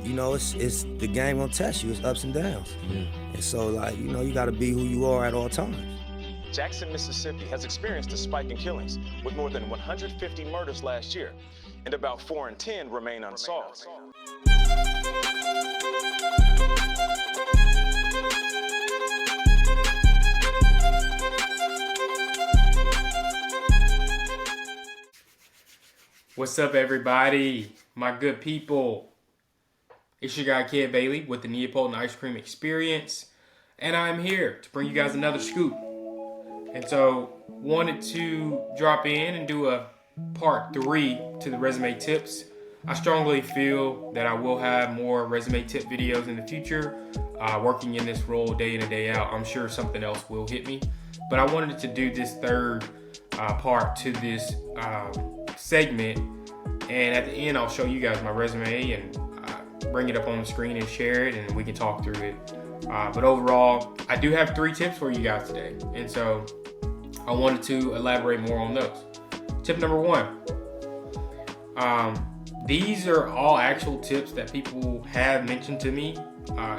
you know, it's the game gonna test you. It's ups and downs. Yeah. And so, like, you know, you gotta be who you are at all times. Jackson, Mississippi has experienced a spike in killings, with more than 150 murders last year, and about 4 in 10 remain unsolved. What's up, everybody? My good people. It's your guy, Kid Bailey, with the Neapoltan Ice Cream Experience, and I'm here to bring you guys another scoop. And so, wanted to drop in and do a part 3 to the resume tips. I strongly feel that I will have more resume tip videos in the future. Working in this role day in and day out, I'm sure something else will hit me. But I wanted to do this third part to this segment, and at the end I'll show you guys my resume and bring it up on the screen and share it, and we can talk through it. But overall, I do have 3 tips for you guys today, and so I wanted to elaborate more on those. Tip number 1. These are all actual tips that people have mentioned to me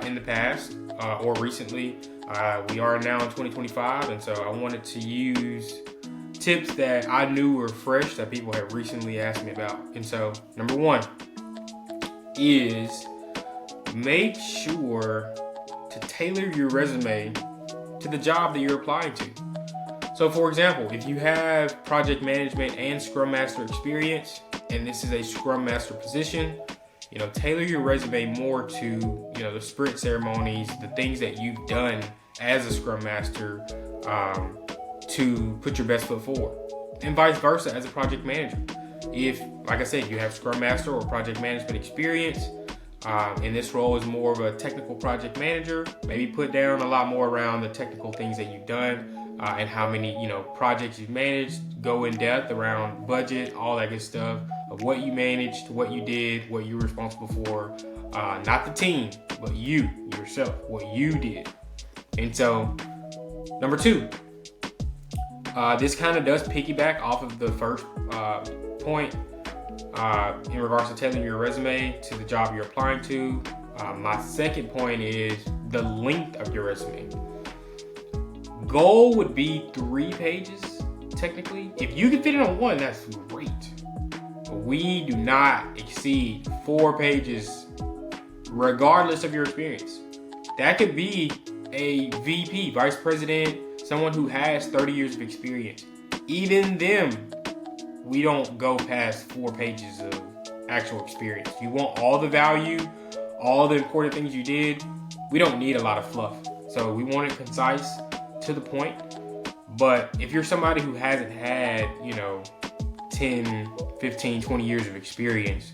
in the past or recently. We are now in 2025, and so I wanted to use tips that I knew were fresh that people have recently asked me about. And so, number 1 is make sure to tailor your resume to the job that you're applying to. So, for example, if you have project management and Scrum Master experience, and this is a Scrum Master position, you know, tailor your resume more to, you know, the sprint ceremonies, the things that you've done as a Scrum Master, to put your best foot forward, and vice versa as a project manager. If, like I said, you have Scrum Master or project management experience, and this role is more of a technical project manager, maybe put down a lot more around the technical things that you've done and how many, you know, projects you've managed. Go in depth around budget, all that good stuff of what you managed, what you did, what you were responsible for, not the team, but you yourself, what you did. And so, number 2. This kind of does piggyback off of the first point in regards to tailoring your resume to the job you're applying to. My second point is the length of your resume. Goal would be 3 pages, technically. If you can fit it on 1, that's great. But we do not exceed 4 pages, regardless of your experience. That could be a VP, vice president, someone who has 30 years of experience. Even them, we don't go past 4 pages of actual experience. You want all the value, all the important things you did. We don't need a lot of fluff. So we want it concise, to the point. But if you're somebody who hasn't had, you know, 10, 15, 20 years of experience,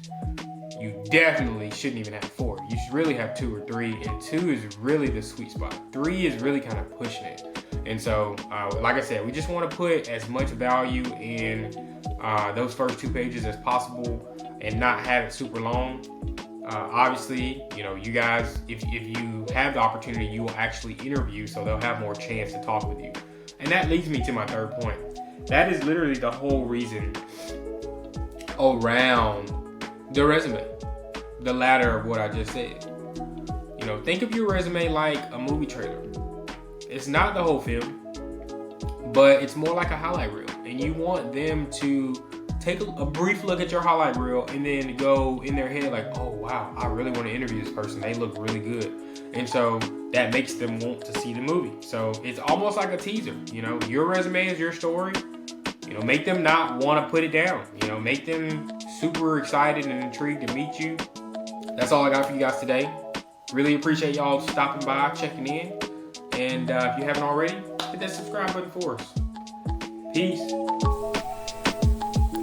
you definitely shouldn't even have 4. You should really have 2 or 3, and 2 is really the sweet spot. 3 is really kind of pushing it. And so, like I said, we just want to put as much value in those first 2 pages as possible and not have it super long. Obviously, you know, you guys, if you have the opportunity, you will actually interview, so they'll have more chance to talk with you. And that leads me to my third point. That is literally the whole reason around the resume, the latter of what I just said. You know, think of your resume like a movie trailer. It's not the whole film, but it's more like a highlight reel. And you want them to take a brief look at your highlight reel and then go in their head like, oh wow, I really want to interview this person. They look really good. And so that makes them want to see the movie. So it's almost like a teaser. You know, your resume is your story. You know, make them not want to put it down. You know, make them super excited and intrigued to meet you. That's all I got for you guys today. Really appreciate y'all stopping by, checking in. And if you haven't already, hit that subscribe button for us. Peace.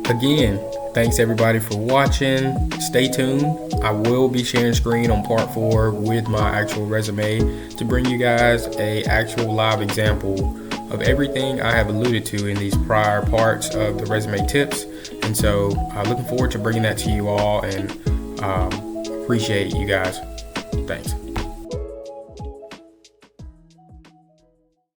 Again, thanks everybody for watching. Stay tuned. I will be sharing screen on part 4 with my actual resume to bring you guys a actual live example of everything I have alluded to in these prior parts of the resume tips. And so looking forward to bringing that to you all, and appreciate you guys. Thanks.